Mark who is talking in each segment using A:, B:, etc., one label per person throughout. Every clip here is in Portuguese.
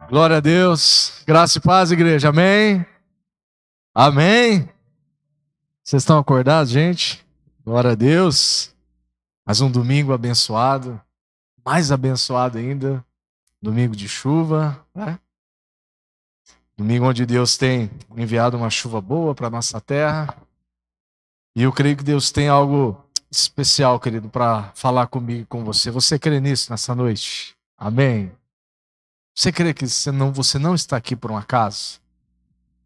A: Glória a Deus. Graça e paz, igreja. Amém? Amém? Vocês estão acordados, gente? Glória a Deus. Mais um domingo abençoado. Mais abençoado ainda. Domingo de chuva, né? Domingo onde Deus tem enviado uma chuva boa para a nossa terra. E eu creio que Deus tem algo especial, querido, para falar comigo e com você. Você crê nisso nessa noite? Amém? Você crê que você não está aqui por um acaso?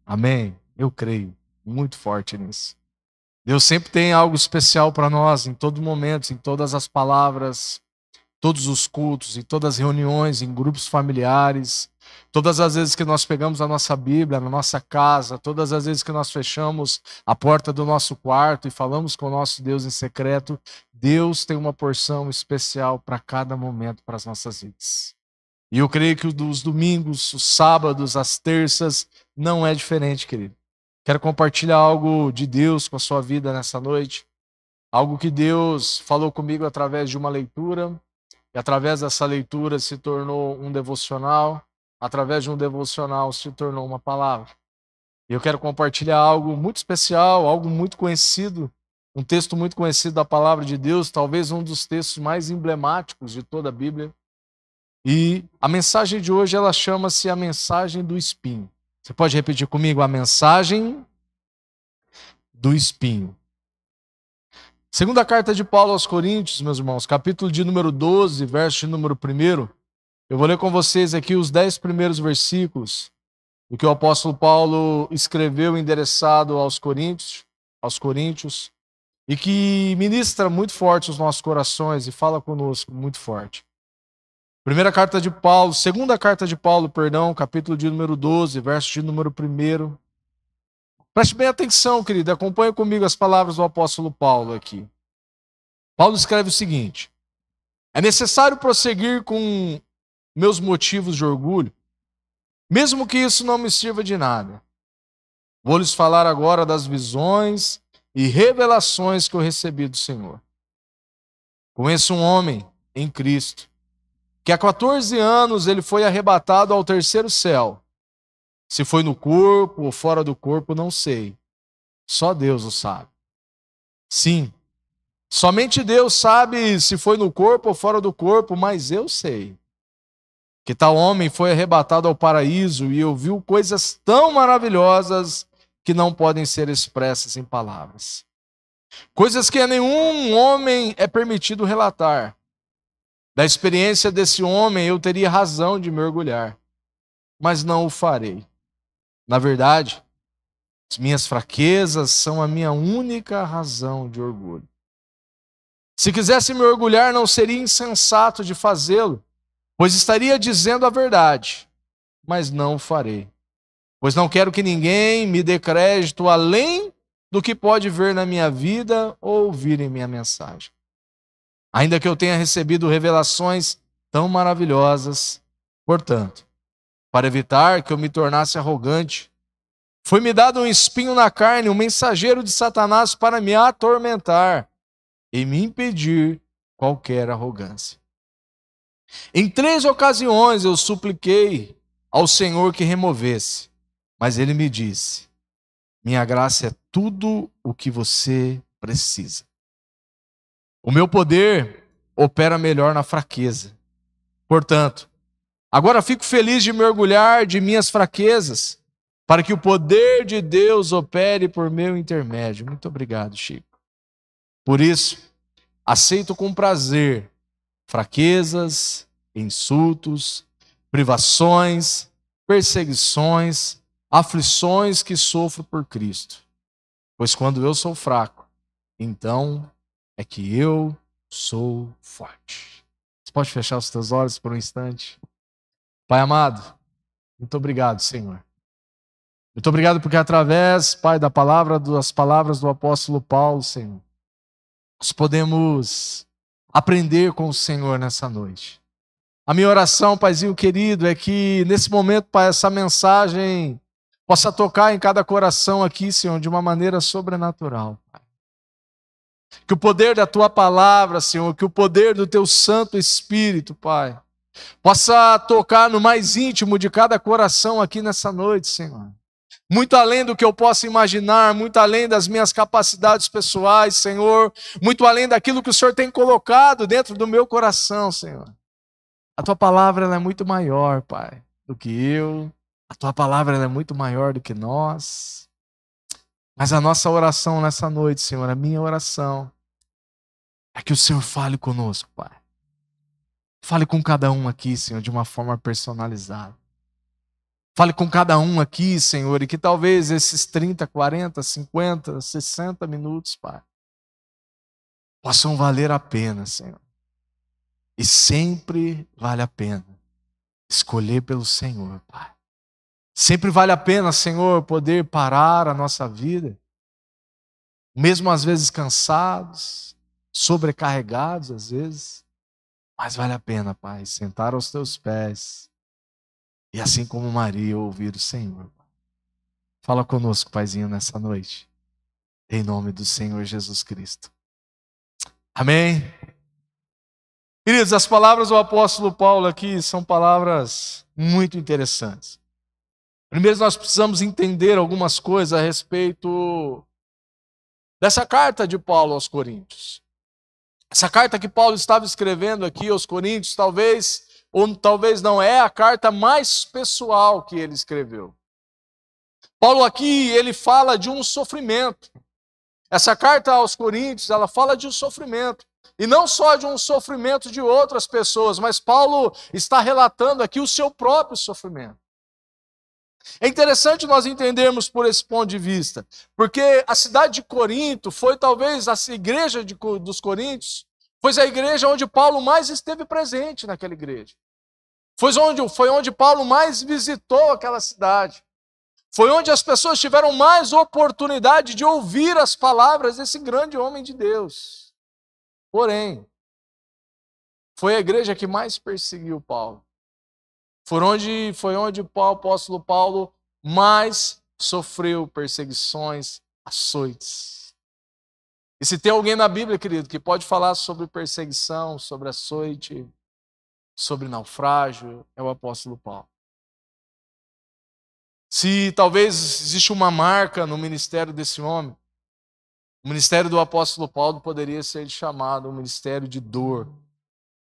A: Amém? Eu creio muito forte nisso. Deus sempre tem algo especial para nós em todo momento, em todas as palavras, todos os cultos, em todas as reuniões, em grupos familiares, todas as vezes que nós pegamos a nossa Bíblia na nossa casa, todas as vezes que nós fechamos a porta do nosso quarto e falamos com o nosso Deus em secreto, Deus tem uma porção especial para cada momento para as nossas vidas. E eu creio que os domingos, os sábados, as terças, não é diferente, querido. Quero compartilhar algo de Deus com a sua vida nessa noite. Algo que Deus falou comigo através de uma leitura. E através dessa leitura se tornou um devocional. Através de um devocional se tornou uma palavra. E eu quero compartilhar algo muito especial, algo muito conhecido. Um texto muito conhecido da palavra de Deus. Talvez um dos textos mais emblemáticos de toda a Bíblia. E a mensagem de hoje, ela chama-se a mensagem do espinho. Você pode repetir comigo? A mensagem do espinho. Segunda carta de Paulo aos Coríntios, meus irmãos, capítulo de número 12, verso de número 1. Eu vou ler com vocês aqui os 10 primeiros versículos do que o apóstolo Paulo escreveu endereçado aos Coríntios, e que ministra muito forte os nossos corações e fala conosco muito forte. Segunda carta de Paulo, capítulo de número 12, verso de número 1. Preste bem atenção, querido, acompanhe comigo as palavras do apóstolo Paulo aqui. Paulo escreve o seguinte: é necessário prosseguir com meus motivos de orgulho, mesmo que isso não me sirva de nada. Vou lhes falar agora das visões e revelações que eu recebi do Senhor. Conheço um homem em Cristo, que há 14 anos ele foi arrebatado ao terceiro céu. Se foi no corpo ou fora do corpo, não sei. Só Deus o sabe. Sim, somente Deus sabe se foi no corpo ou fora do corpo, mas eu sei que tal homem foi arrebatado ao paraíso e ouviu coisas tão maravilhosas que não podem ser expressas em palavras. Coisas que a nenhum homem é permitido relatar. Da experiência desse homem eu teria razão de me orgulhar, mas não o farei. Na verdade, as minhas fraquezas são a minha única razão de orgulho. Se quisesse me orgulhar, não seria insensato de fazê-lo, pois estaria dizendo a verdade, mas não o farei. Pois não quero que ninguém me dê crédito além do que pode ver na minha vida ou ouvir em minha mensagem. Ainda que eu tenha recebido revelações tão maravilhosas, portanto, para evitar que eu me tornasse arrogante, foi-me dado um espinho na carne, um mensageiro de Satanás para me atormentar e me impedir qualquer arrogância. Em 3 ocasiões eu supliquei ao Senhor que removesse, mas ele me disse: minha graça é tudo o que você precisa. O meu poder opera melhor na fraqueza. Portanto, agora fico feliz de me orgulhar de minhas fraquezas, para que o poder de Deus opere por meu intermédio. Muito obrigado, Chico. Por isso, aceito com prazer fraquezas, insultos, privações, perseguições, aflições que sofro por Cristo. Pois quando eu sou fraco, então é que eu sou forte. Você pode fechar os teus olhos por um instante? Pai amado, muito obrigado, Senhor. Muito obrigado porque através, Pai, das palavras do apóstolo Paulo, Senhor, nós podemos aprender com o Senhor nessa noite. A minha oração, Paizinho querido, é que nesse momento, Pai, essa mensagem possa tocar em cada coração aqui, Senhor, de uma maneira sobrenatural, Pai. Que o poder da Tua palavra, Senhor, que o poder do Teu Santo Espírito, Pai, Possa tocar no mais íntimo de cada coração aqui nessa noite, Senhor. Muito além do que eu possa imaginar, muito além das minhas capacidades pessoais, Senhor. Muito além daquilo que o Senhor tem colocado dentro do meu coração, Senhor. A Tua palavra ela é muito maior, Pai, do que eu. A Tua palavra ela é muito maior do que nós. Mas a nossa oração nessa noite, Senhor, a minha oração, é que o Senhor fale conosco, Pai. Fale com cada um aqui, Senhor, de uma forma personalizada. Fale com cada um aqui, Senhor, e que talvez esses 30, 40, 50, 60 minutos, Pai, possam valer a pena, Senhor. E sempre vale a pena escolher pelo Senhor, Pai. Sempre vale a pena, Senhor, poder parar a nossa vida, mesmo às vezes cansados, sobrecarregados às vezes, mas vale a pena, Pai, sentar aos Teus pés e assim como Maria ouvir o Senhor. Fala conosco, Paizinho, nessa noite, em nome do Senhor Jesus Cristo. Amém? Queridos, as palavras do apóstolo Paulo aqui são palavras muito interessantes. Primeiro nós precisamos entender algumas coisas a respeito dessa carta de Paulo aos Coríntios. Essa carta que Paulo estava escrevendo aqui aos Coríntios, talvez, ou talvez não, é a carta mais pessoal que ele escreveu. Paulo aqui, ele fala de um sofrimento. Essa carta aos Coríntios, ela fala de um sofrimento. E não só de um sofrimento de outras pessoas, mas Paulo está relatando aqui o seu próprio sofrimento. É interessante nós entendermos por esse ponto de vista, porque a cidade de Corinto foi talvez a igreja dos Coríntios, foi a igreja onde Paulo mais esteve presente naquela igreja. Foi onde Paulo mais visitou aquela cidade. Foi onde as pessoas tiveram mais oportunidade de ouvir as palavras desse grande homem de Deus. Porém, foi a igreja que mais perseguiu Paulo. Foi onde o apóstolo Paulo mais sofreu perseguições, açoites. E se tem alguém na Bíblia, querido, que pode falar sobre perseguição, sobre açoite, sobre naufrágio, é o apóstolo Paulo. Se talvez existe uma marca no ministério desse homem, o ministério do apóstolo Paulo poderia ser chamado um ministério de dor,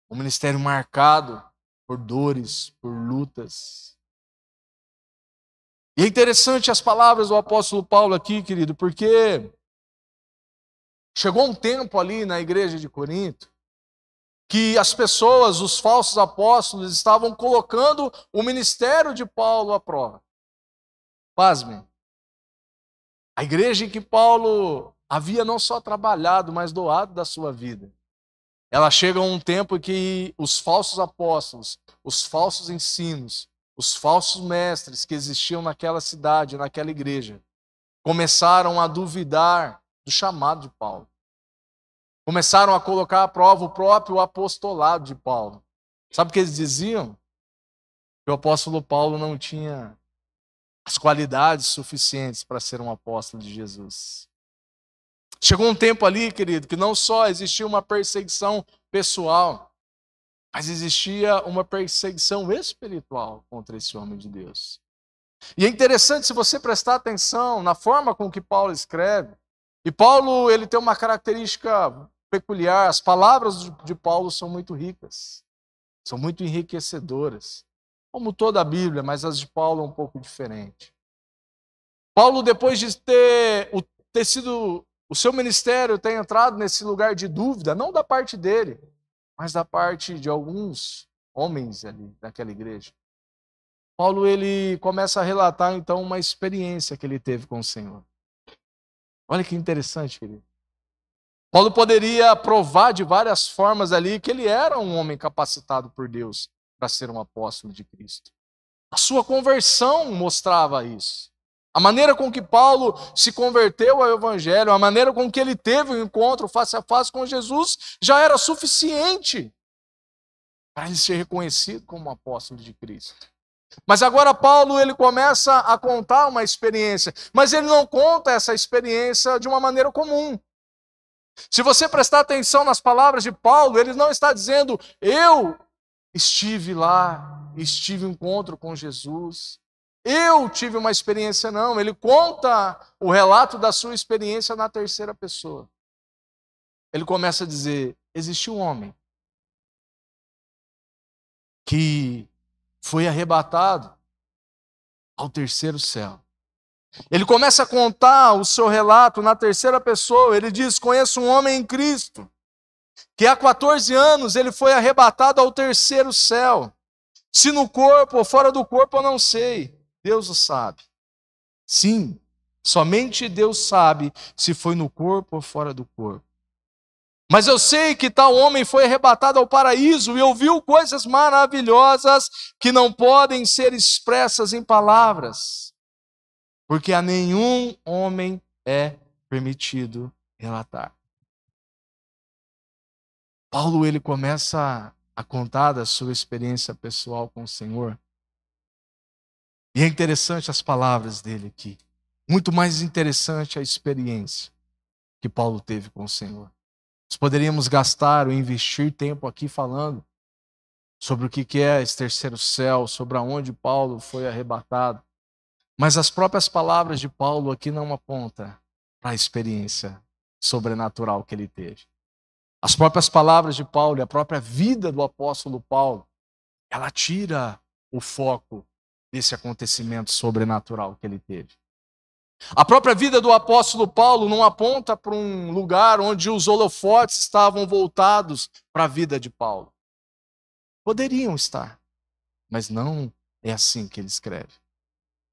A: um ministério marcado por dores, por lutas. E é interessante as palavras do apóstolo Paulo aqui, querido, porque chegou um tempo ali na igreja de Corinto que as pessoas, os falsos apóstolos, estavam colocando o ministério de Paulo à prova. Pasmem. A igreja em que Paulo havia não só trabalhado, mas doado da sua vida. Ela chega a um tempo que os falsos apóstolos, os falsos ensinos, os falsos mestres que existiam naquela cidade, naquela igreja, começaram a duvidar do chamado de Paulo. Começaram a colocar à prova o próprio apostolado de Paulo. Sabe o que eles diziam? Que o apóstolo Paulo não tinha as qualidades suficientes para ser um apóstolo de Jesus. Chegou um tempo ali, querido, que não só existia uma perseguição pessoal, mas existia uma perseguição espiritual contra esse homem de Deus. E é interessante se você prestar atenção na forma com que Paulo escreve. E Paulo, ele tem uma característica peculiar. As palavras de Paulo são muito ricas, são muito enriquecedoras. Como toda a Bíblia, mas as de Paulo é um pouco diferente. Paulo, depois de ter sido, o seu ministério ter entrado nesse lugar de dúvida, não da parte dele, mas da parte de alguns homens ali daquela igreja. Paulo, ele começa a relatar então uma experiência que ele teve com o Senhor. Olha que interessante, querido. Paulo poderia provar de várias formas ali que ele era um homem capacitado por Deus para ser um apóstolo de Cristo. A sua conversão mostrava isso. A maneira com que Paulo se converteu ao Evangelho, a maneira com que ele teve o encontro face a face com Jesus, já era suficiente para ele ser reconhecido como um apóstolo de Cristo. Mas agora Paulo, ele começa a contar uma experiência, mas ele não conta essa experiência de uma maneira comum. Se você prestar atenção nas palavras de Paulo, ele não está dizendo, eu estive lá, estive em encontro com Jesus. Eu tive uma experiência, não. Ele conta o relato da sua experiência na terceira pessoa. Ele começa a dizer: existiu um homem que foi arrebatado ao terceiro céu. Ele começa a contar o seu relato na terceira pessoa. Ele diz: conheço um homem em Cristo, que há 14 anos ele foi arrebatado ao terceiro céu. Se no corpo ou fora do corpo eu não sei, Deus o sabe. Sim, somente Deus sabe se foi no corpo ou fora do corpo. Mas eu sei que tal homem foi arrebatado ao paraíso e ouviu coisas maravilhosas que não podem ser expressas em palavras, porque a nenhum homem é permitido relatar. Paulo, ele começa a contar da sua experiência pessoal com o Senhor. E é interessante as palavras dele aqui. Muito mais interessante a experiência que Paulo teve com o Senhor. Nós poderíamos gastar ou investir tempo aqui falando sobre o que é esse terceiro céu, sobre aonde Paulo foi arrebatado. Mas as próprias palavras de Paulo aqui não apontam para a experiência sobrenatural que ele teve. As próprias palavras de Paulo e a própria vida do apóstolo Paulo, ela tira o foco desse acontecimento sobrenatural que ele teve. A própria vida do apóstolo Paulo não aponta para um lugar onde os holofotes estavam voltados para a vida de Paulo. Poderiam estar, mas não é assim que ele escreve.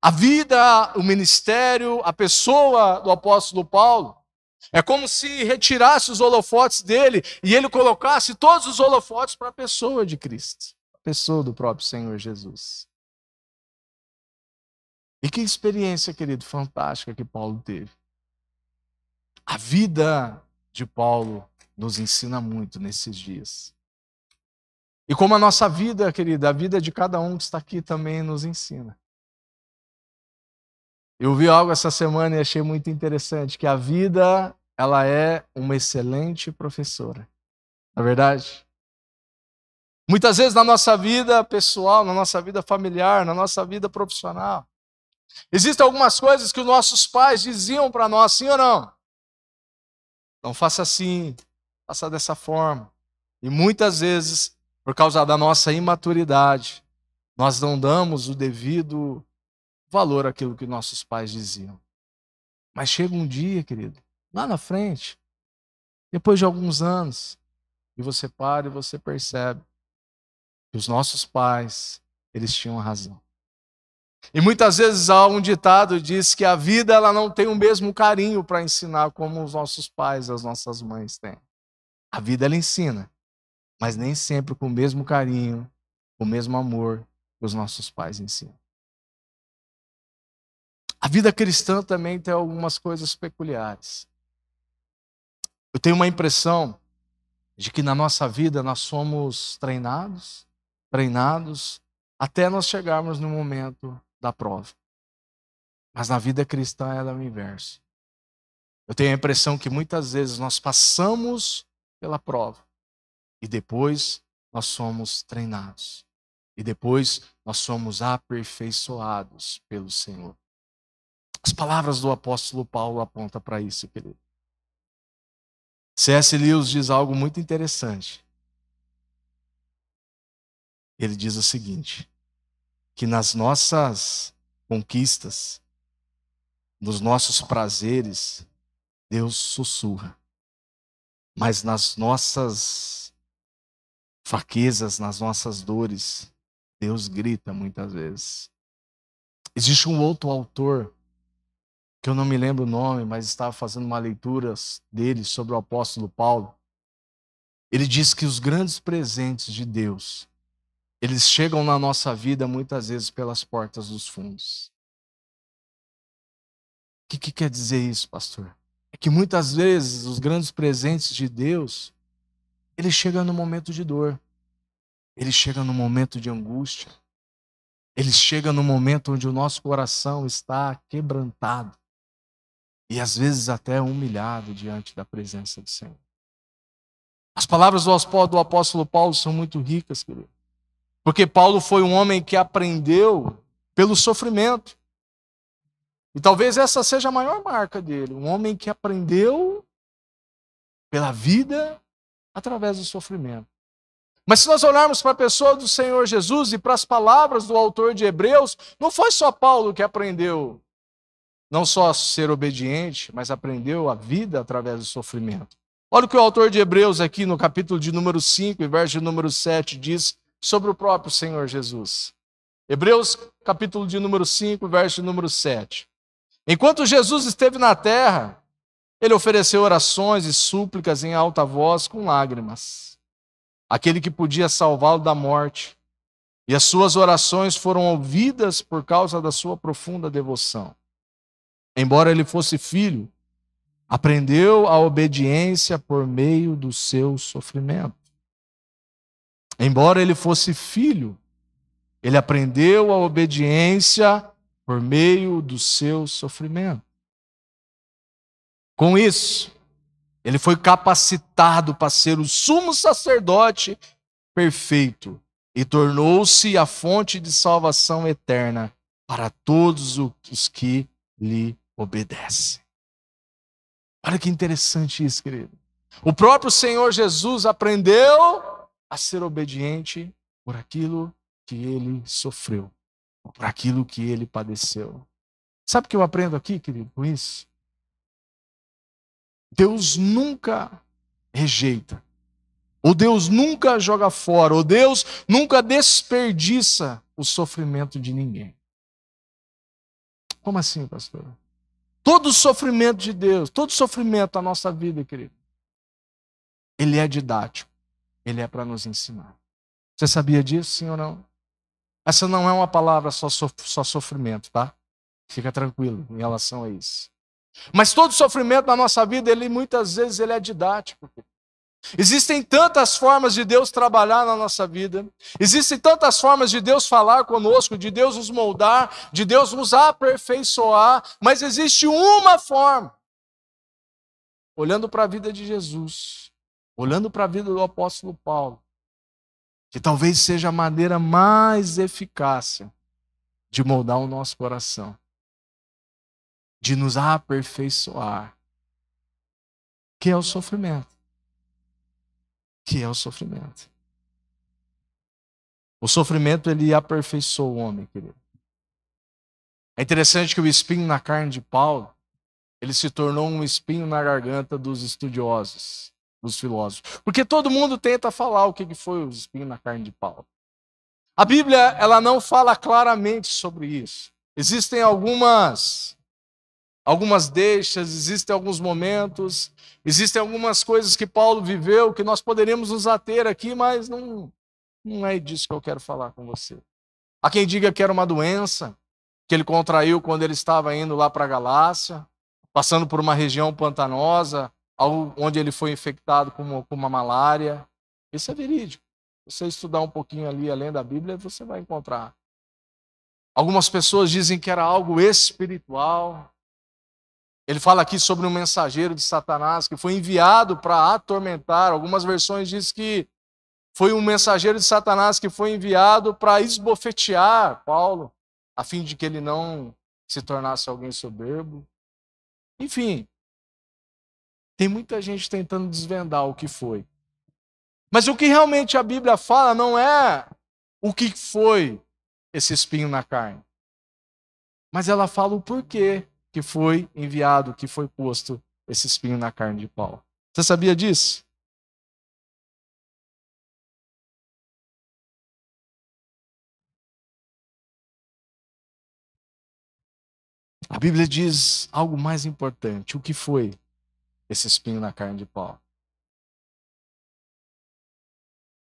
A: A vida, o ministério, a pessoa do apóstolo Paulo, é como se retirasse os holofotes dele e ele colocasse todos os holofotes para a pessoa de Cristo, a pessoa do próprio Senhor Jesus. E que experiência, querido, fantástica que Paulo teve. A vida de Paulo nos ensina muito nesses dias. E como a nossa vida, querida, a vida de cada um que está aqui também nos ensina. Eu vi algo essa semana e achei muito interessante, que a vida, ela é uma excelente professora. Não é verdade? Muitas vezes na nossa vida pessoal, na nossa vida familiar, na nossa vida profissional, existem algumas coisas que os nossos pais diziam para nós, sim ou não? Não faça assim, faça dessa forma. E muitas vezes, por causa da nossa imaturidade, nós não damos o devido valor àquilo que nossos pais diziam. Mas chega um dia, querido, lá na frente, depois de alguns anos, e você para e você percebe que os nossos pais, eles tinham razão. E muitas vezes há um ditado que diz que a vida, ela não tem o mesmo carinho para ensinar como os nossos pais, as nossas mães têm. A vida, ela ensina, mas nem sempre com o mesmo carinho, com o mesmo amor que os nossos pais ensinam. A vida cristã também tem algumas coisas peculiares. Eu tenho uma impressão de que na nossa vida nós somos treinados, até nós chegarmos no momento da prova. Mas na vida cristã ela é o inverso. Eu tenho a impressão que muitas vezes nós passamos pela prova e depois nós somos treinados. E depois nós somos aperfeiçoados pelo Senhor. As palavras do apóstolo Paulo apontam para isso, querido. C.S. Lewis diz algo muito interessante. Ele diz o seguinte, que nas nossas conquistas, nos nossos prazeres, Deus sussurra. Mas nas nossas fraquezas, nas nossas dores, Deus grita muitas vezes. Existe um outro autor, que eu não me lembro o nome, mas estava fazendo uma leitura dele sobre o apóstolo Paulo. Ele diz que os grandes presentes de Deus, eles chegam na nossa vida muitas vezes pelas portas dos fundos. O que quer dizer isso, pastor? É que muitas vezes os grandes presentes de Deus, ele chega no momento de dor, ele chega no momento de angústia, ele chega no momento onde o nosso coração está quebrantado e às vezes até humilhado diante da presença do Senhor. As palavras do apóstolo Paulo são muito ricas, querido. Porque Paulo foi um homem que aprendeu pelo sofrimento. E talvez essa seja a maior marca dele. Um homem que aprendeu pela vida através do sofrimento. Mas se nós olharmos para a pessoa do Senhor Jesus e para as palavras do autor de Hebreus, não foi só Paulo que aprendeu não só a ser obediente, mas aprendeu a vida através do sofrimento. Olha o que o autor de Hebreus aqui no capítulo de número 5 e verso de número 7 diz sobre o próprio Senhor Jesus. Hebreus capítulo de número 5, verso de número 7. Enquanto Jesus esteve na terra, ele ofereceu orações e súplicas em alta voz com lágrimas. Aquele que podia salvá-lo da morte. E as suas orações foram ouvidas por causa da sua profunda devoção. Embora ele fosse filho, aprendeu a obediência por meio do seu sofrimento. Embora ele fosse filho, ele aprendeu a obediência por meio do seu sofrimento. Com isso, ele foi capacitado para ser o sumo sacerdote perfeito e tornou-se a fonte de salvação eterna para todos os que lhe obedecem. Olha que interessante isso, querido. O próprio Senhor Jesus aprendeu a ser obediente por aquilo que ele sofreu, por aquilo que ele padeceu. Sabe o que eu aprendo aqui, querido, com isso? Deus nunca rejeita, ou Deus nunca joga fora, ou Deus nunca desperdiça o sofrimento de ninguém. Como assim, pastor? Todo o sofrimento de Deus, todo o sofrimento da nossa vida, querido, ele é didático, ele é para nos ensinar. Você sabia disso, sim ou não? Essa não é uma palavra só sofrimento, tá? Fica tranquilo em relação a isso. Mas todo sofrimento na nossa vida, ele muitas vezes ele é didático. Existem tantas formas de Deus trabalhar na nossa vida. Existem tantas formas de Deus falar conosco, de Deus nos moldar, de Deus nos aperfeiçoar. Mas existe uma forma. Olhando para a vida de Jesus, olhando para a vida do apóstolo Paulo, que talvez seja a maneira mais eficaz de moldar o nosso coração, de nos aperfeiçoar, que é o sofrimento. Que é o sofrimento. O sofrimento, ele aperfeiçoa o homem, querido. É interessante que o espinho na carne de Paulo, ele se tornou um espinho na garganta dos estudiosos, dos filósofos. Porque todo mundo tenta falar o que foi o espinho na carne de Paulo. A Bíblia, ela não fala claramente sobre isso. Existem algumas deixas, existem alguns momentos, existem algumas coisas que Paulo viveu que nós poderíamos nos ater aqui, mas não é disso que eu quero falar com você. Há quem diga que era uma doença que ele contraiu quando ele estava indo lá para a Galácia, passando por uma região pantanosa, onde ele foi infectado com uma malária. Isso é verídico. Se você estudar um pouquinho ali além da Bíblia, você vai encontrar. Algumas pessoas dizem que era algo espiritual. Ele fala aqui sobre um mensageiro de Satanás que foi enviado para atormentar. Algumas versões dizem que foi um mensageiro de Satanás que foi enviado para esbofetear Paulo, a fim de que ele não se tornasse alguém soberbo. Enfim, tem muita gente tentando desvendar o que foi. Mas o que realmente a Bíblia fala não é o que foi esse espinho na carne. Mas ela fala o porquê que foi enviado, que foi posto esse espinho na carne de Paulo. Você sabia disso? A Bíblia diz algo mais importante. O que foi esse espinho na carne de Paulo?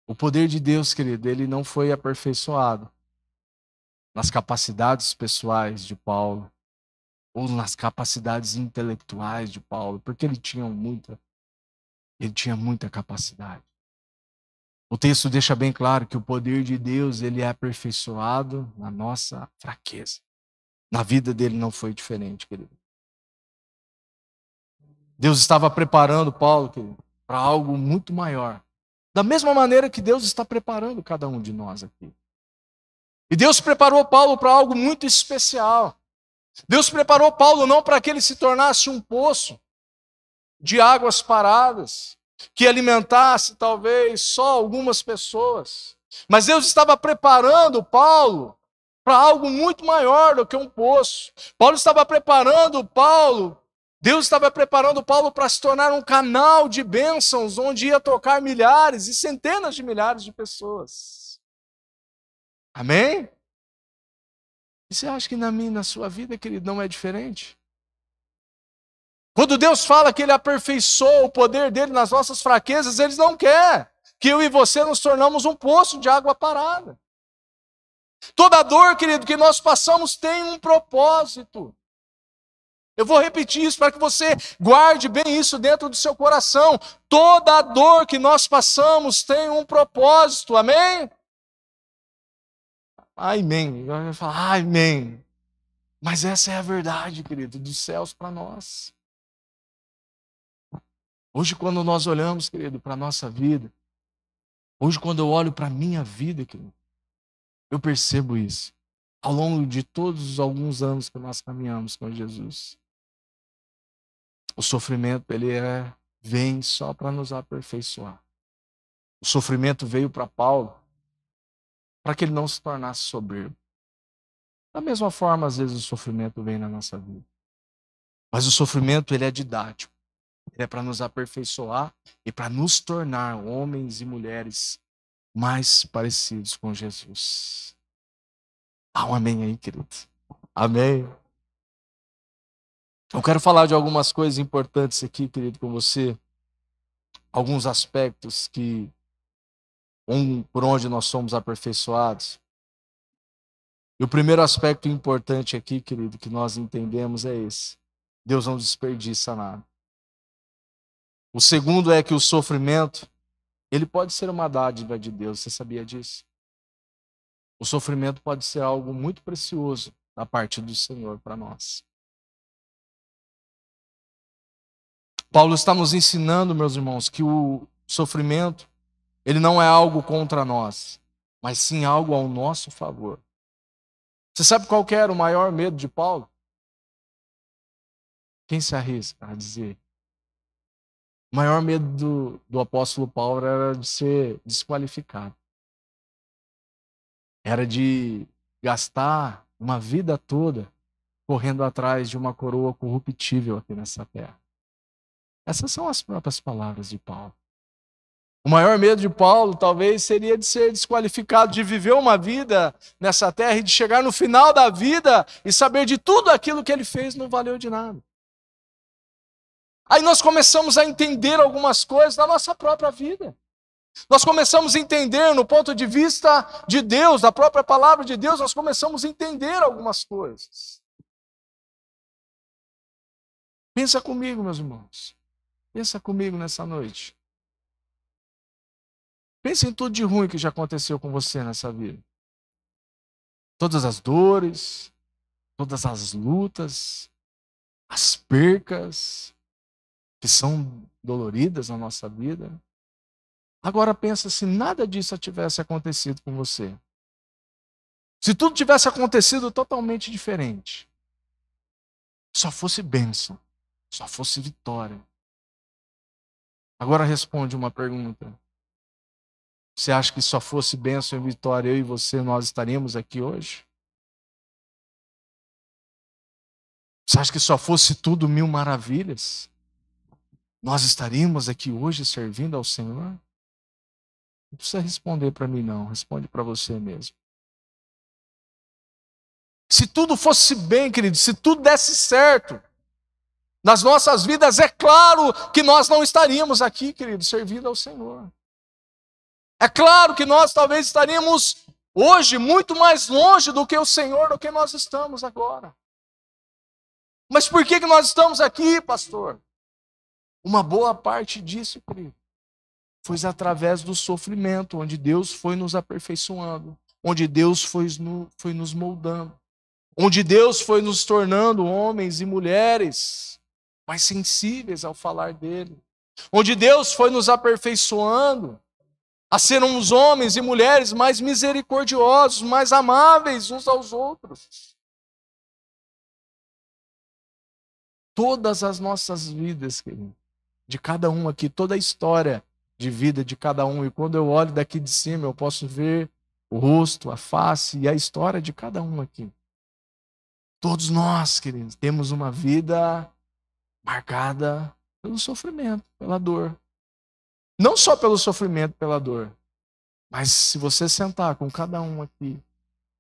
A: O poder de Deus, querido, ele não foi aperfeiçoado nas capacidades pessoais de Paulo ou nas capacidades intelectuais de Paulo, porque ele tinha muita capacidade. O texto deixa bem claro que o poder de Deus ele é aperfeiçoado na nossa fraqueza. Na vida dele não foi diferente, querido. Deus estava preparando Paulo, querido, para algo muito maior. Da mesma maneira que Deus está preparando cada um de nós aqui. E Deus preparou Paulo para algo muito especial. Deus preparou Paulo não para que ele se tornasse um poço de águas paradas, que alimentasse talvez só algumas pessoas. Mas Deus estava preparando Paulo para algo muito maior do que um poço. Deus estava preparando Paulo para se tornar um canal de bênçãos, onde ia tocar milhares e centenas de milhares de pessoas. Amém? E você acha que na minha, na sua vida, querido, não é diferente? Quando Deus fala que Ele aperfeiçoa o poder dEle nas nossas fraquezas, Ele não quer que eu e você nos tornamos um poço de água parada. Toda dor, querido, que nós passamos tem um propósito. Eu vou repetir isso para que você guarde bem isso dentro do seu coração. Toda dor que nós passamos tem um propósito, amém? Amém. Eu vai falar, amém. Mas essa é a verdade, querido, dos céus para nós. Hoje, quando nós olhamos, querido, para a nossa vida, hoje, quando eu olho para a minha vida, querido, eu percebo isso. Ao longo de todos os alguns anos que nós caminhamos com Jesus. O sofrimento, vem só para nos aperfeiçoar. O sofrimento veio para Paulo para que ele não se tornasse soberbo. Da mesma forma, às vezes, o sofrimento vem na nossa vida. Mas o sofrimento, ele é didático. Ele é para nos aperfeiçoar e para nos tornar homens e mulheres mais parecidos com Jesus. Há um amém aí, querido. Amém. Eu quero falar de algumas coisas importantes aqui, querido, com você. Alguns aspectos por onde nós somos aperfeiçoados. E o primeiro aspecto importante aqui, querido, que nós entendemos é esse. Deus não desperdiça nada. O segundo é que o sofrimento, ele pode ser uma dádiva de Deus. Você sabia disso? O sofrimento pode ser algo muito precioso da parte do Senhor para nós. Paulo está nos ensinando, meus irmãos, que o sofrimento, ele não é algo contra nós, mas sim algo ao nosso favor. Você sabe qual que era o maior medo de Paulo? Quem se arrisca a dizer? O maior medo do apóstolo Paulo era de ser desqualificado. Era de gastar uma vida toda correndo atrás de uma coroa corruptível aqui nessa terra. Essas são as próprias palavras de Paulo. O maior medo de Paulo talvez seria de ser desqualificado, de viver uma vida nessa terra e de chegar no final da vida e saber de tudo aquilo que ele fez não valeu de nada. Aí nós começamos a entender algumas coisas da nossa própria vida. Nós começamos a entender no ponto de vista de Deus, da própria palavra de Deus, nós começamos a entender algumas coisas. Pensa comigo, meus irmãos. Pensa comigo nessa noite. Pensa em tudo de ruim que já aconteceu com você nessa vida. Todas as dores, todas as lutas, as percas que são doloridas na nossa vida. Agora pensa se nada disso tivesse acontecido com você. Se tudo tivesse acontecido totalmente diferente. Só fosse bênção, só fosse vitória. Agora responde uma pergunta. Você acha que só fosse bênção e vitória, eu e você, nós estaríamos aqui hoje? Você acha que só fosse tudo mil maravilhas? Nós estaríamos aqui hoje servindo ao Senhor? Não precisa responder para mim não, responde para você mesmo. Se tudo fosse bem, querido, se tudo desse certo nas nossas vidas, é claro que nós não estaríamos aqui, querido, servindo ao Senhor. É claro que nós talvez estaríamos hoje muito mais longe do que o Senhor, do que nós estamos agora. Mas por que nós estamos aqui, pastor? Uma boa parte disso, querido, foi através do sofrimento, onde Deus foi nos aperfeiçoando, onde Deus foi nos moldando, onde Deus foi nos tornando homens e mulheres mais sensíveis ao falar dele, onde Deus foi nos aperfeiçoando a sermos homens e mulheres mais misericordiosos, mais amáveis uns aos outros. Todas as nossas vidas, querido, de cada um aqui, toda a história de vida de cada um, e quando eu olho daqui de cima, eu posso ver o rosto, a face e a história de cada um aqui. Todos nós, queridos, temos uma vida marcada pelo sofrimento, pela dor. Não só pelo sofrimento, pela dor, mas se você sentar com cada um aqui,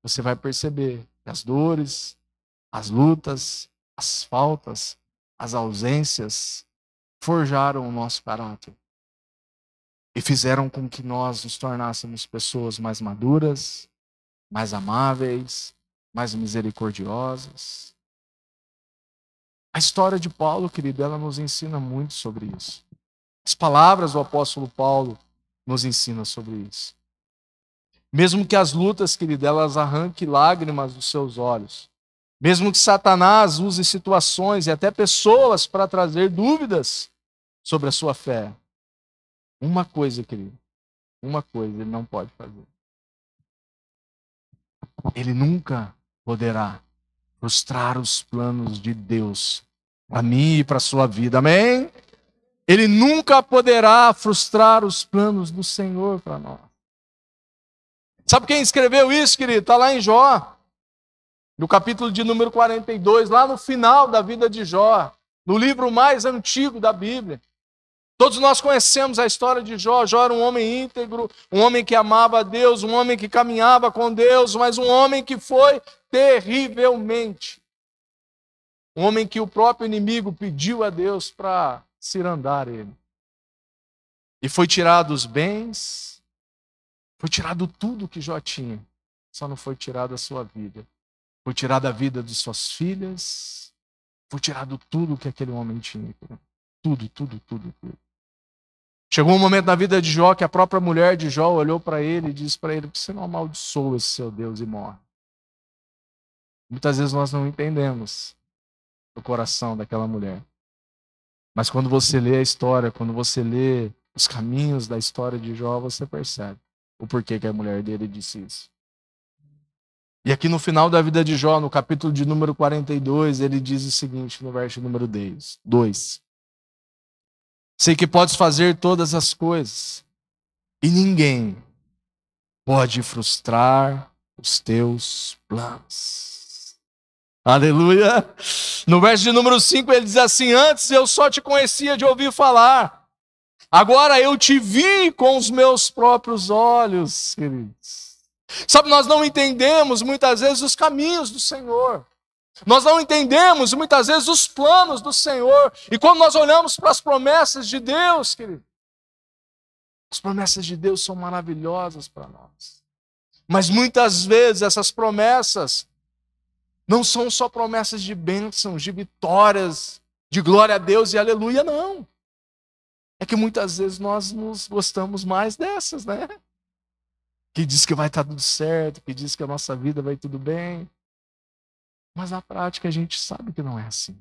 A: você vai perceber que as dores, as lutas, as faltas, as ausências forjaram o nosso caráter e fizeram com que nós nos tornássemos pessoas mais maduras, mais amáveis, mais misericordiosas. A história de Paulo, querido, ela nos ensina muito sobre isso. As palavras do apóstolo Paulo nos ensinam sobre isso. Mesmo que as lutas, querido, elas arranquem lágrimas dos seus olhos. Mesmo que Satanás use situações e até pessoas para trazer dúvidas sobre a sua fé. Uma coisa, querido, uma coisa ele não pode fazer. Ele nunca poderá frustrar os planos de Deus para mim e para a sua vida. Amém? Ele nunca poderá frustrar os planos do Senhor para nós. Sabe quem escreveu isso, querido? Está lá em Jó, no capítulo de número 42, lá no final da vida de Jó, no livro mais antigo da Bíblia. Todos nós conhecemos a história de Jó. Jó era um homem íntegro, um homem que amava a Deus, um homem que caminhava com Deus, mas um homem que foi terrivelmente. Um homem que o próprio inimigo pediu a Deus para cirandar ele. E foi tirado os bens, foi tirado tudo que Jó tinha, só não foi tirado a sua vida. Foi tirada a vida de suas filhas, foi tirado tudo que aquele homem tinha. Tudo, tudo, tudo, tudo. Chegou um momento na vida de Jó que a própria mulher de Jó olhou para ele e disse para ele: por que você não amaldiçoa esse seu Deus e morre? Muitas vezes nós não entendemos o coração daquela mulher. Mas quando você lê a história, quando você lê os caminhos da história de Jó, você percebe o porquê que a mulher dele disse isso. E aqui no final da vida de Jó, no capítulo de número 42, ele diz o seguinte, no verso número 2. Sei que podes fazer todas as coisas, e ninguém pode frustrar os teus planos. Aleluia! No verso de número 5 ele diz assim: antes eu só te conhecia de ouvir falar, agora eu te vi com os meus próprios olhos, queridos. Sabe, nós não entendemos muitas vezes os caminhos do Senhor. Nós não entendemos muitas vezes os planos do Senhor. E quando nós olhamos para as promessas de Deus, querido, as promessas de Deus são maravilhosas para nós. Mas muitas vezes essas promessas não são só promessas de bênçãos, de vitórias, de glória a Deus e aleluia, não. É que muitas vezes nós nos gostamos mais dessas, né? Que diz que vai estar tudo certo, que diz que a nossa vida vai tudo bem. Mas na prática a gente sabe que não é assim.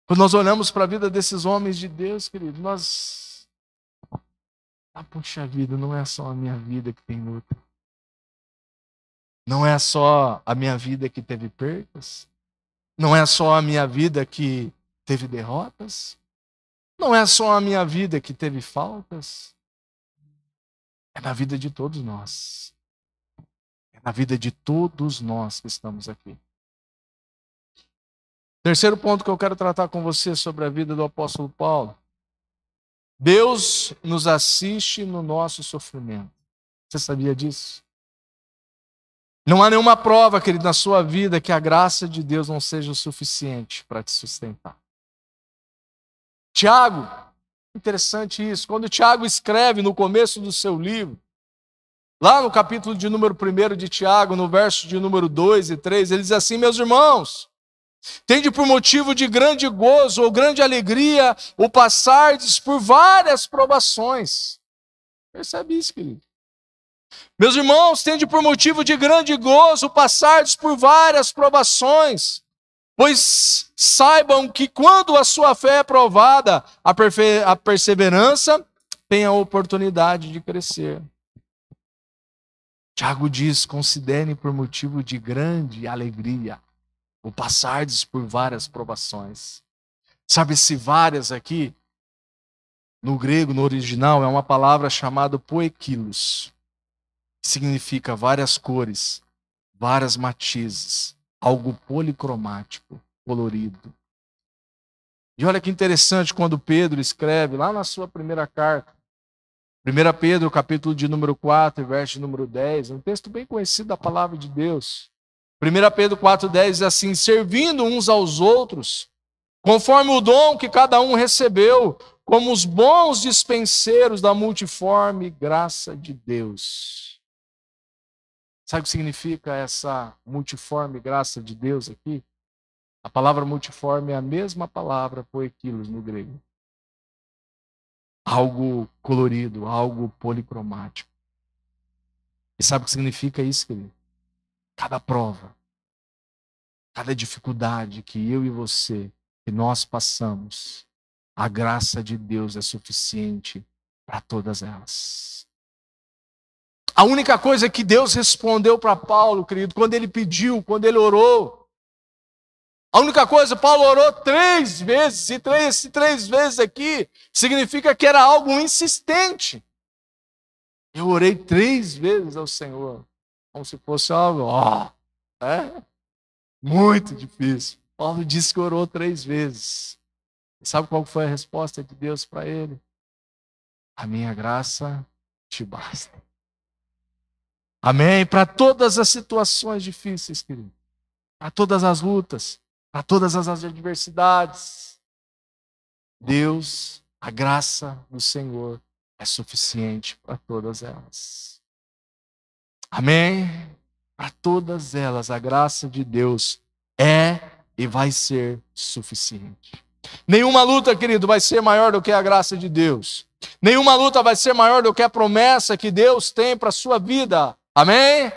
A: Quando nós olhamos para a vida desses homens de Deus, querido, nós... puxa vida, não é só a minha vida que tem luta. Não é só a minha vida que teve perdas. Não é só a minha vida que teve derrotas. Não é só a minha vida que teve faltas. É na vida de todos nós. É na vida de todos nós que estamos aqui. Terceiro ponto que eu quero tratar com você sobre a vida do apóstolo Paulo. Deus nos assiste no nosso sofrimento. Você sabia disso? Não há nenhuma prova, querido, na sua vida que a graça de Deus não seja o suficiente para te sustentar. Tiago, interessante isso. Quando Tiago escreve no começo do seu livro, lá no capítulo de número 1 de Tiago, no verso de número 2 e 3, ele diz assim: meus irmãos, tende por motivo de grande gozo ou grande alegria o passardes por várias provações. Percebe isso, querido? Meus irmãos, tende por motivo de grande gozo passardes por várias provações, pois saibam que quando a sua fé é provada, a perseverança tem a oportunidade de crescer. Tiago diz: considerem por motivo de grande alegria o passardes por várias provações. Sabe, esse várias aqui, no grego, no original, é uma palavra chamada poikilos, que significa várias cores, várias matizes, algo policromático, colorido. E olha que interessante quando Pedro escreve lá na sua primeira carta, 1 Pedro, capítulo de número 4, verso de número 10, um texto bem conhecido da palavra de Deus. 1 Pedro 4,10 diz assim: servindo uns aos outros, conforme o dom que cada um recebeu, como os bons dispenseiros da multiforme graça de Deus. Sabe o que significa essa multiforme graça de Deus aqui? A palavra multiforme é a mesma palavra poikilos no grego. Algo colorido, algo policromático. E sabe o que significa isso, querido? Cada prova, cada dificuldade que eu e você, que nós passamos, a graça de Deus é suficiente para todas elas. A única coisa que Deus respondeu para Paulo, querido, quando ele pediu, quando ele orou, a única coisa, Paulo orou 3 vezes, e três vezes aqui significa que era algo insistente. Eu orei 3 vezes ao Senhor, como se fosse algo, muito difícil. Paulo disse que orou 3 vezes. E sabe qual foi a resposta de Deus para ele? A minha graça te basta. Amém? Para todas as situações difíceis, querido. Para todas as lutas. Para todas as adversidades. Deus, a graça do Senhor é suficiente para todas elas. Amém? Para todas elas, a graça de Deus é e vai ser suficiente. Nenhuma luta, querido, vai ser maior do que a graça de Deus. Nenhuma luta vai ser maior do que a promessa que Deus tem para a sua vida. Amém?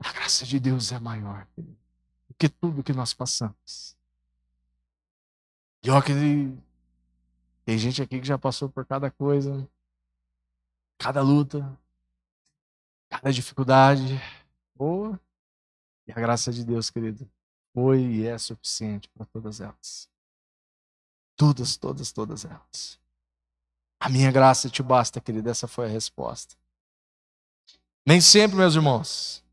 A: A graça de Deus é maior, querido, do que tudo que nós passamos. E olha que tem gente aqui que já passou por cada coisa, cada luta, cada dificuldade. E a graça de Deus, querido, foi e é suficiente para todas elas. Todas elas. A minha graça te basta, querido. Essa foi a resposta. Nem sempre, meus irmãos,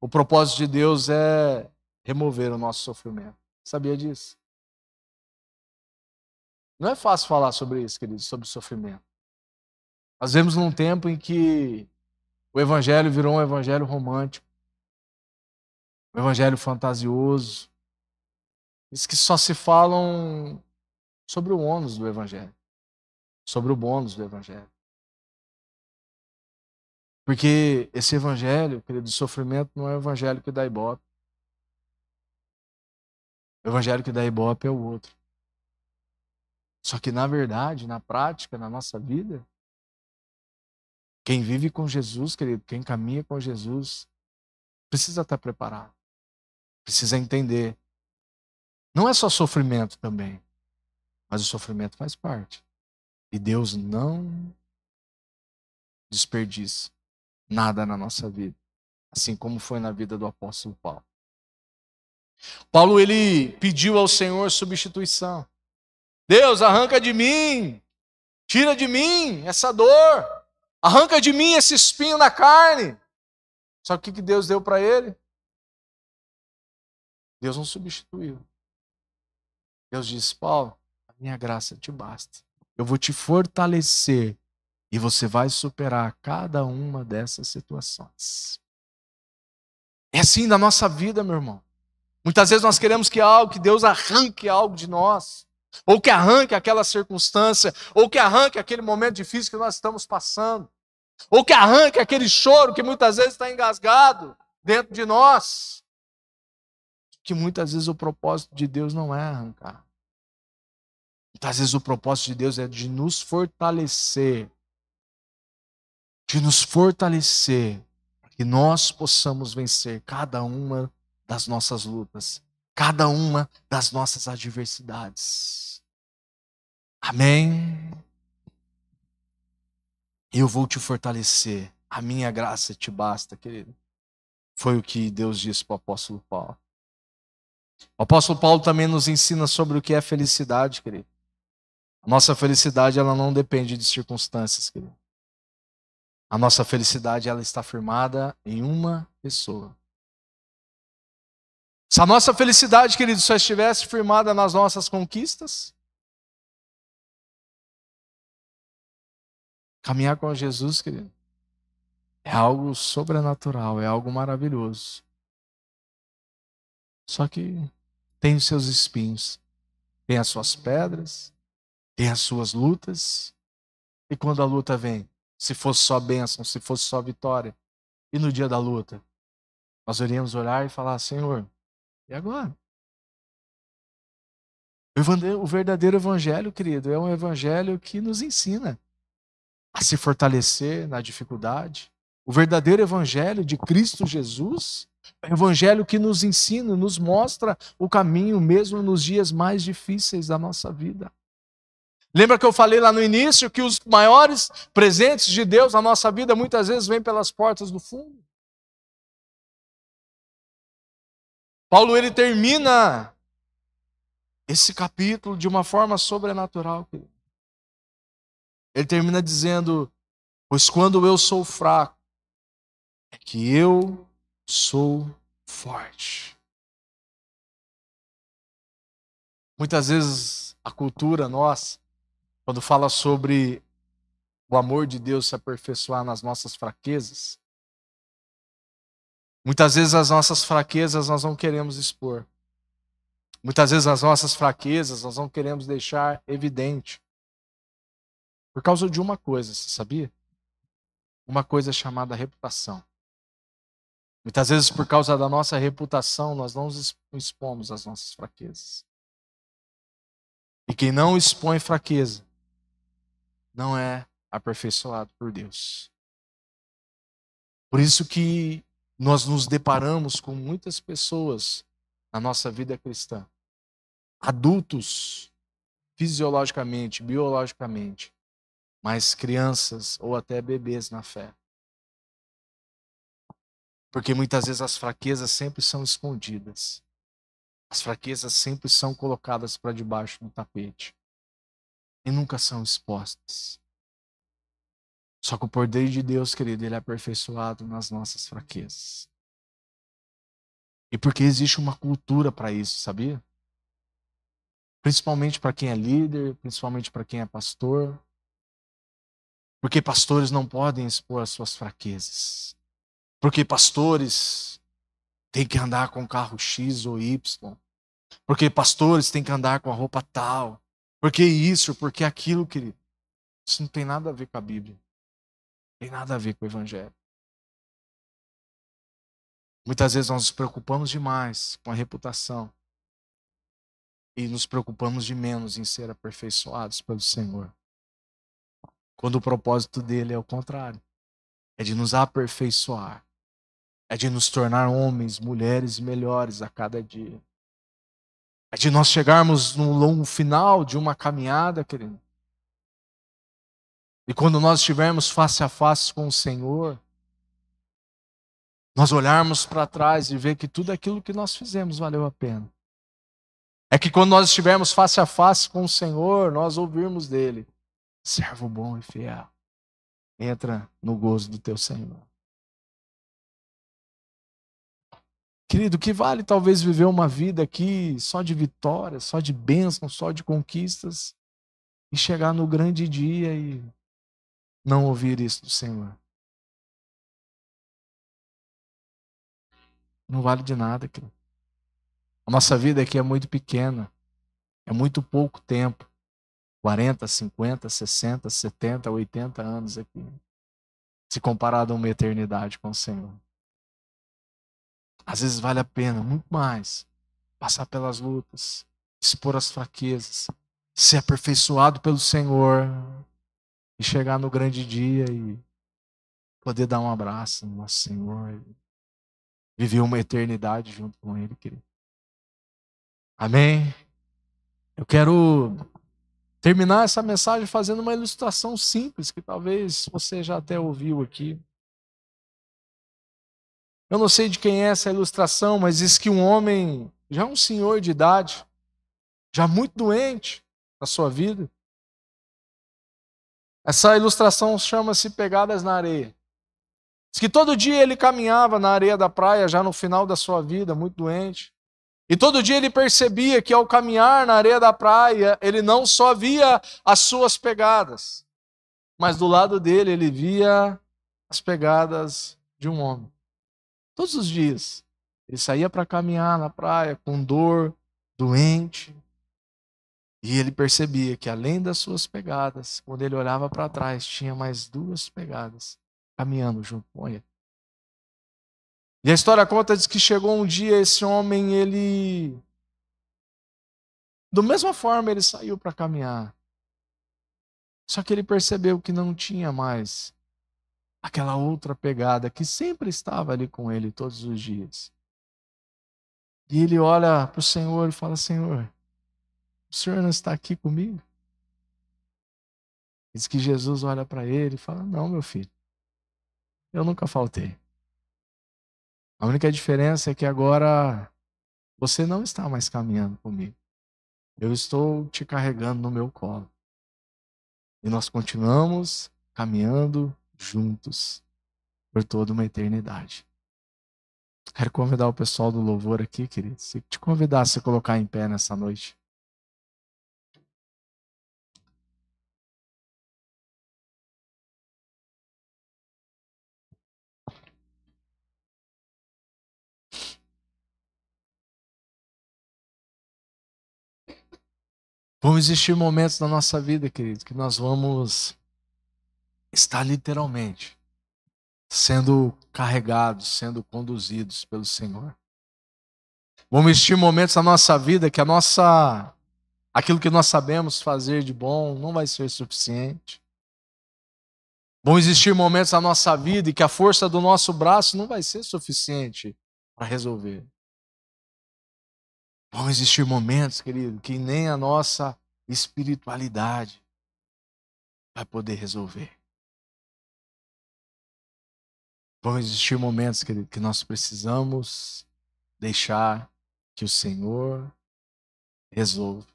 A: o propósito de Deus é remover o nosso sofrimento. Sabia disso? Não é fácil falar sobre isso, querido, sobre sofrimento. Nós vemos num tempo em que o evangelho virou um evangelho romântico, um evangelho fantasioso. Diz que só se falam sobre o ônus do evangelho, sobre o bônus do evangelho. Porque esse evangelho, querido, de sofrimento não é o evangelho que dá ibope. O evangelho que dá ibope é o outro. Só que na verdade, na prática, na nossa vida, quem vive com Jesus, querido, quem caminha com Jesus, precisa estar preparado. Precisa entender. Não é só sofrimento também, mas o sofrimento faz parte. E Deus não desperdiça nada na nossa vida, assim como foi na vida do apóstolo Paulo. Paulo, ele pediu ao Senhor substituição. Deus, arranca de mim, tira de mim essa dor, arranca de mim esse espinho na carne. Só que o que Deus deu para ele? Deus não substituiu. Deus disse: Paulo, a minha graça te basta. Eu vou te fortalecer e você vai superar cada uma dessas situações. É assim na nossa vida, meu irmão. Muitas vezes nós queremos que Deus arranque algo de nós, ou que arranque aquela circunstância, ou que arranque aquele momento difícil que nós estamos passando, ou que arranque aquele choro que muitas vezes está engasgado dentro de nós. Que muitas vezes o propósito de Deus não é arrancar. Muitas vezes o propósito de Deus é de nos fortalecer. De nos fortalecer, para que nós possamos vencer cada uma das nossas lutas, cada uma das nossas adversidades. Amém? Eu vou te fortalecer. A minha graça te basta, querido. Foi o que Deus disse para o apóstolo Paulo. O apóstolo Paulo também nos ensina sobre o que é felicidade, querido. A nossa felicidade, ela não depende de circunstâncias, querido. A nossa felicidade, ela está firmada em uma pessoa. Se a nossa felicidade, querido, só estivesse firmada nas nossas conquistas, caminhar com Jesus, querido, é algo sobrenatural, é algo maravilhoso. Só que tem os seus espinhos, tem as suas pedras, tem as suas lutas. E quando a luta vem, se fosse só bênção, se fosse só vitória, e no dia da luta, nós iríamos orar e falar: Senhor, e agora? O verdadeiro evangelho, querido, é um evangelho que nos ensina a se fortalecer na dificuldade. O verdadeiro evangelho de Cristo Jesus é o evangelho que nos ensina, nos mostra o caminho mesmo nos dias mais difíceis da nossa vida. Lembra que eu falei lá no início que os maiores presentes de Deus na nossa vida muitas vezes vêm pelas portas do fundo? Paulo, ele termina esse capítulo de uma forma sobrenatural. Ele termina dizendo: pois quando eu sou fraco, é que eu sou forte. Muitas vezes a cultura nossa, quando fala sobre o amor de Deus se aperfeiçoar nas nossas fraquezas, muitas vezes as nossas fraquezas nós não queremos expor. Muitas vezes as nossas fraquezas nós não queremos deixar evidente. Por causa de uma coisa, você sabia? Uma coisa chamada reputação. Muitas vezes por causa da nossa reputação nós não expomos as nossas fraquezas. E quem não expõe fraqueza não é aperfeiçoado por Deus. Por isso que nós nos deparamos com muitas pessoas na nossa vida cristã, adultos, fisiologicamente, biologicamente, mas crianças ou até bebês na fé. Porque muitas vezes as fraquezas sempre são escondidas. As fraquezas sempre são colocadas para debaixo do tapete e nunca são expostas. Só que o poder de Deus, querido, ele é aperfeiçoado nas nossas fraquezas. E porque existe uma cultura para isso, sabia? Principalmente para quem é líder, principalmente para quem é pastor. Porque pastores não podem expor as suas fraquezas. Porque pastores têm que andar com carro X ou Y. Porque pastores têm que andar com a roupa tal. Porque isso, porque aquilo, querido. Isso não tem nada a ver com a Bíblia. Não tem nada a ver com o Evangelho. Muitas vezes nós nos preocupamos demais com a reputação. E nos preocupamos de menos em ser aperfeiçoados pelo Senhor. Quando o propósito dele é o contrário. É de nos aperfeiçoar. É de nos tornar homens, mulheres melhores a cada dia. É de nós chegarmos no longo final de uma caminhada, querido. E quando nós estivermos face a face com o Senhor, nós olharmos para trás e ver que tudo aquilo que nós fizemos valeu a pena. É que quando nós estivermos face a face com o Senhor, nós ouvirmos dele: servo bom e fiel, entra no gozo do teu Senhor. Querido, que vale talvez viver uma vida aqui só de vitórias, só de bênçãos, só de conquistas, e chegar no grande dia e não ouvir isso do Senhor. Não vale de nada, querido. A nossa vida aqui é muito pequena, é muito pouco tempo. 40, 50, 60, 70, 80 anos aqui, se comparado a uma eternidade com o Senhor. Às vezes vale a pena, muito mais, passar pelas lutas, expor as fraquezas, ser aperfeiçoado pelo Senhor e chegar no grande dia e poder dar um abraço no nosso Senhor e viver uma eternidade junto com Ele, querido. Amém? Eu quero terminar essa mensagem fazendo uma ilustração simples, que talvez você já até ouviu aqui. Eu não sei de quem é essa ilustração, mas diz que um homem, já um senhor de idade, já muito doente na sua vida. Essa ilustração chama-se Pegadas na Areia. Diz que todo dia ele caminhava na areia da praia, já no final da sua vida, muito doente. E todo dia ele percebia que ao caminhar na areia da praia, ele não só via as suas pegadas, mas do lado dele ele via as pegadas de um homem. Todos os dias. Ele saía para caminhar na praia com dor, doente. E ele percebia que além das suas pegadas, quando ele olhava para trás, tinha mais 2 pegadas caminhando junto com ele. E a história conta, diz que chegou um dia esse homem, ele... Da mesma forma ele saiu para caminhar. Só que ele percebeu que não tinha mais aquela outra pegada que sempre estava ali com ele todos os dias. E ele olha para o Senhor e fala: Senhor, o Senhor não está aqui comigo? Diz que Jesus olha para ele e fala: não, meu filho, eu nunca faltei. A única diferença é que agora você não está mais caminhando comigo. Eu estou te carregando no meu colo. E nós continuamos caminhando juntos por toda uma eternidade. Quero convidar o pessoal do louvor aqui, querido. Se te convidar a se colocar em pé nessa noite. Vão existir momentos na nossa vida, querido, que nós vamos estar literalmente sendo carregados, sendo conduzidos pelo Senhor. Vão existir momentos na nossa vida que aquilo que nós sabemos fazer de bom não vai ser suficiente. Vão existir momentos na nossa vida em que a força do nosso braço não vai ser suficiente para resolver. Vão existir momentos, querido, que nem a nossa espiritualidade vai poder resolver. Vão existir momentos, querido, que nós precisamos deixar que o Senhor resolva,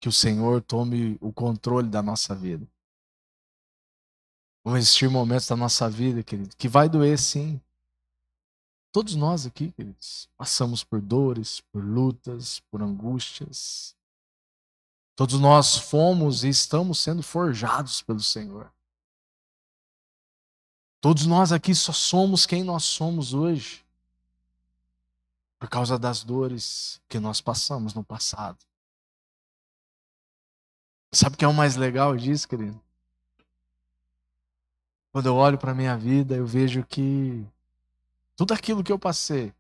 A: que o Senhor tome o controle da nossa vida. Vão existir momentos da nossa vida, querido, que vai doer sim. Todos nós aqui, queridos, passamos por dores, por lutas, por angústias. Todos nós fomos e estamos sendo forjados pelo Senhor. Todos nós aqui só somos quem nós somos hoje por causa das dores que nós passamos no passado. Sabe o que é o mais legal disso, querido? Quando eu olho para a minha vida, eu vejo que tudo aquilo que eu passei,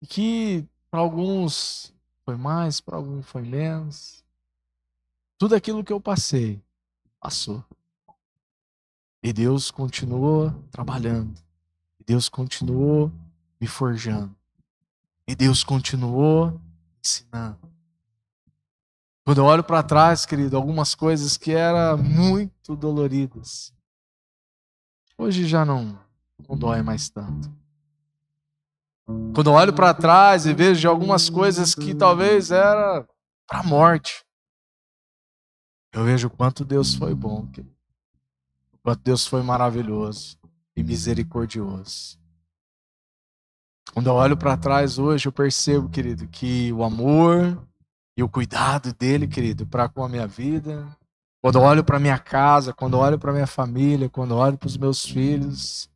A: e que para alguns foi mais, para alguns foi menos, tudo aquilo que eu passei, passou. E Deus continuou trabalhando. E Deus continuou me forjando. E Deus continuou ensinando. Quando eu olho para trás, querido, algumas coisas que eram muito doloridas, hoje já não dói mais tanto. Quando eu olho para trás e vejo de algumas coisas que talvez era para a morte, eu vejo o quanto Deus foi bom, querido. O quanto Deus foi maravilhoso e misericordioso. Quando eu olho para trás hoje, eu percebo, querido, que o amor e o cuidado dele, querido, para com a minha vida. Quando eu olho para minha casa, quando eu olho para minha família, quando eu olho para os meus filhos,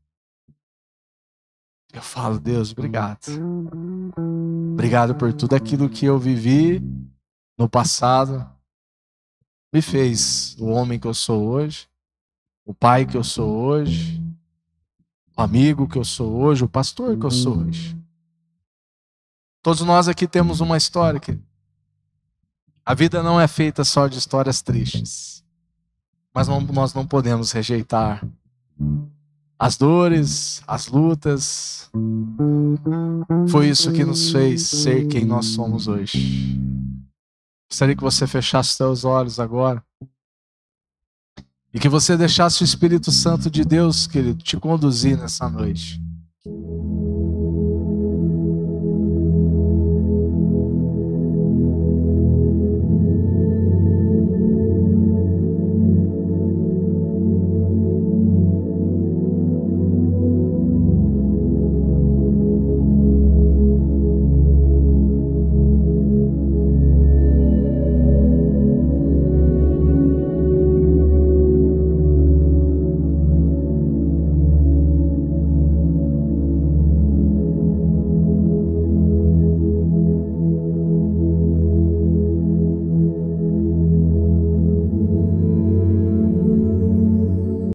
A: eu falo: Deus, obrigado. Obrigado por tudo aquilo que eu vivi no passado. Me fez o homem que eu sou hoje, o pai que eu sou hoje, o amigo que eu sou hoje, o pastor que eu sou hoje. Todos nós aqui temos uma história, querido. A vida não é feita só de histórias tristes. Mas nós não podemos rejeitar as dores, as lutas. Foi isso que nos fez ser quem nós somos hoje. Gostaria que você fechasse os seus olhos agora. E que você deixasse o Espírito Santo de Deus, querido, te conduzir nessa noite.